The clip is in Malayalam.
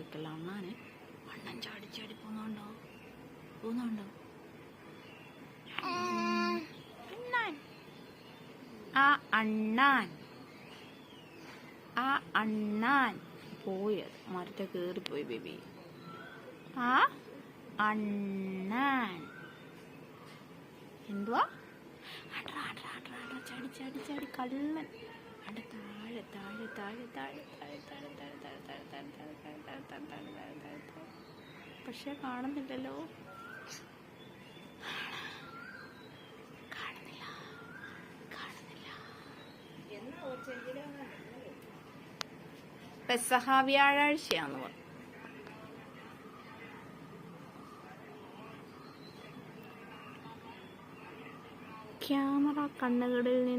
വെക്കല്ല അണ്ണാന്. അണ്ണൻ ചാടി ചാടി പോകുന്നുണ്ടോ? ആ അണ്ണാൻ പോയത് മരത്തെ കേറിപ്പോയി ബേബി. ആ അണ്ണാൻ എന്തുവാ? ചാടി ചാടി ചാടി കള്ളൻ. അവിടെ താഴെ താഴെ താഴെ താഴെ താഴെ താഴെ താഴെ താഴെ താഴെ താഴെ താഴെ താഴെ താഴെ താഴെ താഴെ താഴെ താഴെ. പക്ഷെ കാണുന്നില്ലല്ലോ. കാണുന്നില്ല. പെസഹ വ്യാഴാഴ്ചയാന്ന് പറഞ്ഞു. ക്യാമറ കണ്ണുകളിൽ നിന്ന്